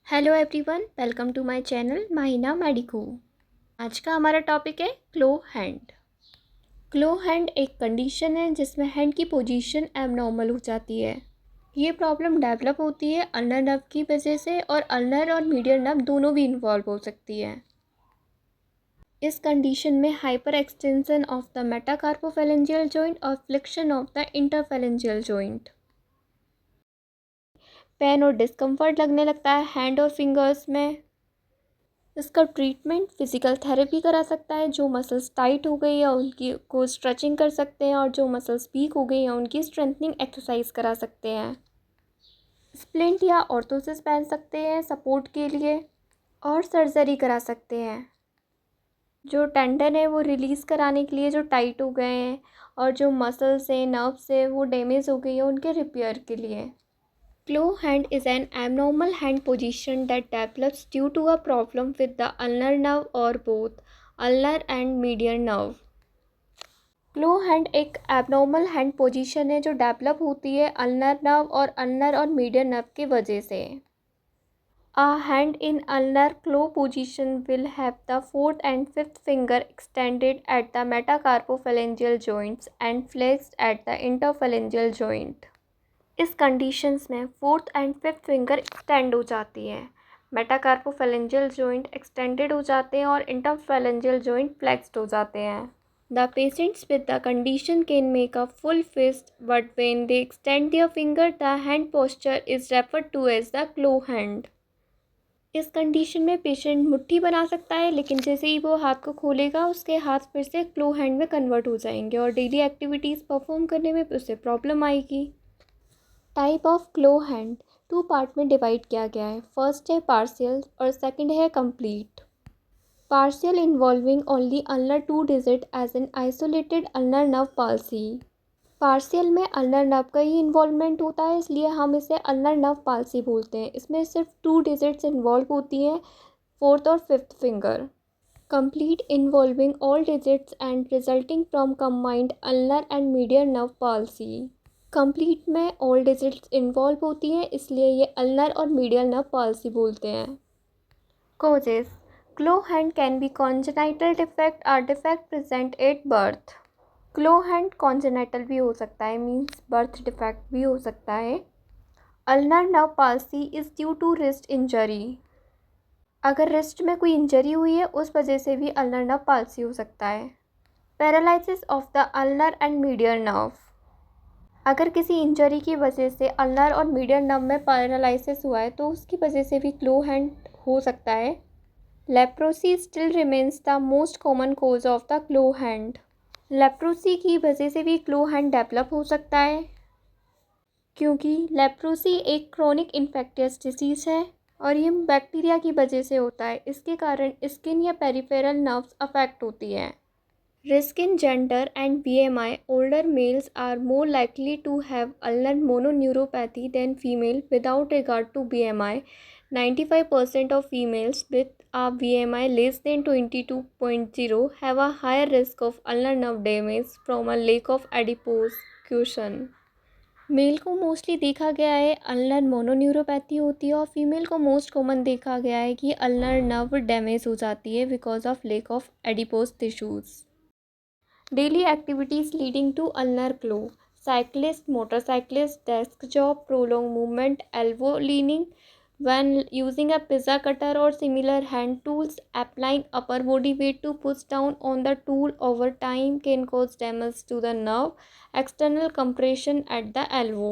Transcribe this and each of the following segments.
Hello everyone, welcome to my channel Mahina medico. आज का हमारा टॉपिक है क्लो हैंड। क्लो हैंड एक कंडीशन है जिसमें हैंड की पोजीशन एबनॉर्मल हो जाती है। ये प्रॉब्लम डेवलप होती है अल्नर नर्व की वजह से और अल्नर और मीडियल नर्व दोनों भी इन्वॉल्व हो सकती है। इस कंडीशन में hyper extension of the metacarpophalangeal joint और flexion of the interphalangeal joint. Pain और डिस्कम्फर्ट लगने लगता है हैंड और फिंगर्स में। इसका ट्रीटमेंट फिज़िकल थेरेपी करा सकता है। जो मसल्स टाइट हो गई है उनकी को स्ट्रेचिंग कर सकते हैं और जो मसल्स वीक हो गई हैं उनकी स्ट्रेंथनिंग एक्सरसाइज करा सकते हैं। स्प्लिंट या ऑर्थोसिस पहन सकते हैं सपोर्ट के लिए और सर्जरी करा सकते हैं। जो टेंडन है वो रिलीज़ कराने के लिए जो टाइट हो गए हैं और जो मसल्स हैं नर्व्स है वो डैमेज हो गई है उनके रिपेयर के लिए। Claw hand is an abnormal hand position that develops due to a problem with the ulnar nerve or both ulnar and medial nerve. Claw hand एक abnormal hand position है जो डेवलप होती है ulnar nerve और ulnar और medial nerve की वजह से। A hand in ulnar claw position will have the fourth and fifth finger extended at the metacarpophalangeal joints and flexed at the interphalangeal joint. इस कंडीशंस में fourth and fifth finger extend हो जाती है, मेटाकार्पोफेरेंजियल joint extended हो जाते हैं और interphalangeal joint flexed हो जाते हैं। The patients with the condition can make a full fist but when they extend their finger the hand posture is referred to as the claw hand. इस condition में patient मुट्ठी बना सकता है लेकिन जैसे ही वो हाथ को खोलेगा उसके हाथ फिर से क्लो हैंड में कन्वर्ट हो जाएंगे और डेली एक्टिविटीज़ परफॉर्म करने में उससे प्रॉब्लम आएगी। Type of claw hand two part में डिवाइड किया गया है। फर्स्ट है पार्शियल और सेकंड है complete. Partial involving only ulnar two digit as an isolated ulnar nerve palsy. Partial में अल्नर नर्व का ही इन्वॉल्वमेंट होता है इसलिए हम इसे अल्नर नर्व पाल्सी बोलते हैं। इसमें सिर्फ 2 डिजिट्स इन्वॉल्व होती हैं, फोर्थ और fifth finger. Complete involving all digits and resulting from combined ulnar and medial nerve palsy. Complete में ऑल डिजिट्स इन्वॉल्व होती हैं इसलिए ये अल्नर और मीडियल नर्व पाल्सी बोलते हैं। Causes claw hand can be congenital defect or defect present at birth. Claw hand congenital भी हो सकता है, मीन्स बर्थ डिफेक्ट भी हो सकता है। Ulnar nerve palsy is due to wrist injury. अगर रिस्ट में कोई इंजरी हुई है उस वजह से भी अल्नर नर्व पाल्सी हो सकता है। Paralysis of the ulnar and medial nerve. अगर किसी इंजरी की वजह से अल्नर और मीडियल नर्व में पैरालिसिस हुआ है तो उसकी वजह से भी क्लो हैंड हो सकता है। Leprosy still remains the most common cause of the claw hand. Leprosy की वजह से भी क्लो हैंड डेवलप हो सकता है क्योंकि लेप्रोसी एक क्रोनिक इन्फेक्टियस डिसीज़ है और ये बैक्टीरिया की वजह से होता है। इसके कारण स्किन या पेरिफेरल नर्व्स अफेक्ट होती हैं। Risk in gender and BMI. Older males are more likely to have ulnar mononeuropathy than female without regard to BMI. 95% of females with a BMI less than 22.0 have a higher risk of ulnar nerve damage from a lack of adipose cushion. Male को mostly देखा गया है ulnar मोनोन्यूरोपैथी होती है और female को most common देखा गया है कि अल्नर नर्व डैमेज हो जाती है because of lake of adipose tissues. Daily activities leading to ulnar claw. Cyclist, motorcyclist, desk job, prolonged movement, elbow leaning when using a pizza cutter or similar hand tools. Applying upper body weight to push down on the tool over time can cause damage to the nerve. External compression at the elbow.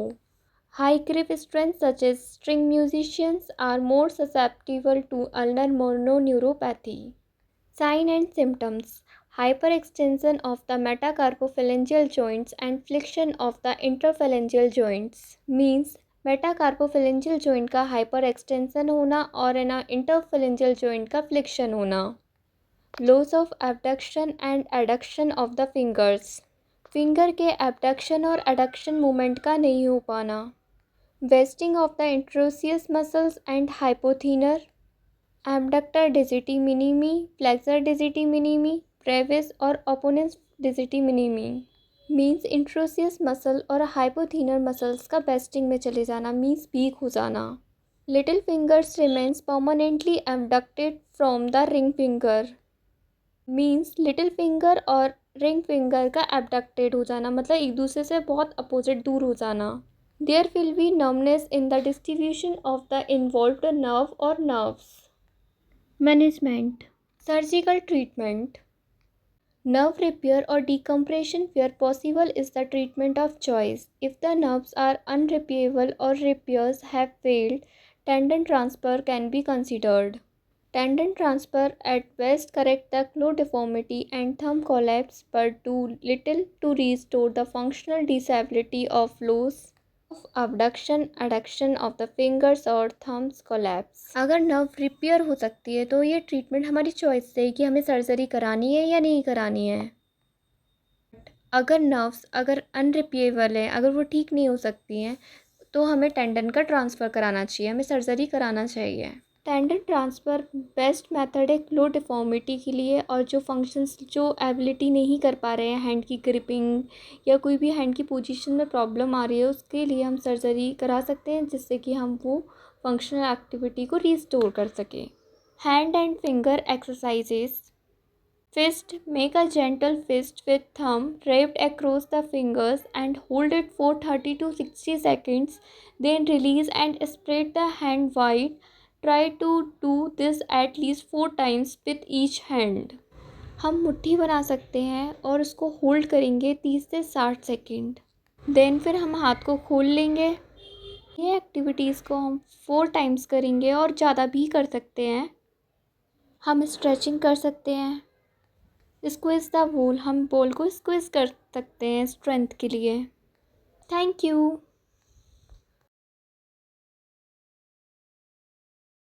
High grip strength such as string musicians are more susceptible to ulnar mononeuropathy. Sign and symptoms. Hyperextension of the metacarpophalangeal joints and flexion of the interphalangeal joints means metacarpophalangeal joint का hyper extension होना और है ना interphalangeal joint का flexion होना। Loss of abduction and adduction of the fingers. Finger के abduction और adduction movement का नहीं हो पाना। Wasting of the interosseous muscles and hypothenar. Abductor digiti minimi, flexor digiti minimi, brevis और opponens digiti minimi. Means interosseous muscle और hypothenar muscles का बेस्टिंग में चले जाना, मीन्स वीक हो जाना। Little fingers remains permanently abducted from the ring finger. Means little finger और ring finger का एबडक्टेड हो जाना, मतलब एक दूसरे से बहुत अपोजिट दूर हो जाना। There will be numbness in the distribution of the involved nerve और nerves. Management. Surgical treatment. Nerve repair or decompression where possible is the treatment of choice. If the nerves are unrepairable or repairs have failed, tendon transfer can be considered. Tendon transfer at best correct the claw deformity and thumb collapse, but do little to restore the functional disability of loss of abduction, adduction of the fingers और thumbs collapse. अगर nerve repair हो सकती है तो ये treatment हमारी choice से है कि हमें सर्जरी करानी है या नहीं करानी है। अगर नर्व्स अगर अनरिपेयरेबल है, अगर वो ठीक नहीं हो सकती हैं, तो हमें टेंडन का ट्रांसफ़र कराना चाहिए, हमें सर्जरी कराना चाहिए। टेंडन ट्रांसफ़र बेस्ट मेथड है क्लो डिफॉर्मिटी के लिए, और जो फंक्शंस जो एबिलिटी नहीं कर पा रहे हैं, हैंड की ग्रिपिंग या कोई भी हैंड की पोजीशन में प्रॉब्लम आ रही है, उसके लिए हम सर्जरी करा सकते हैं, जिससे कि हम वो फंक्शनल एक्टिविटी को रिस्टोर कर सकें। Hand and finger exercises. Fist. Make a gentle fist with thumb wrapped across the fingers and hold it for 30 to 60 seconds. Then release and spread the hand wide. Try to do this at least 4 times with each hand. हम मुट्ठी बना सकते हैं और उसको hold करेंगे 30 से 60 second. Then फिर हम हाथ को खोल लेंगे। ये एक्टिविटीज़ को हम 4 टाइम्स करेंगे और ज़्यादा भी कर सकते हैं। हम स्ट्रेचिंग कर सकते हैं। स्क्विज द बॉल, हम बॉल को स्क्विज कर सकते हैं स्ट्रेंथ के लिए। Thank you.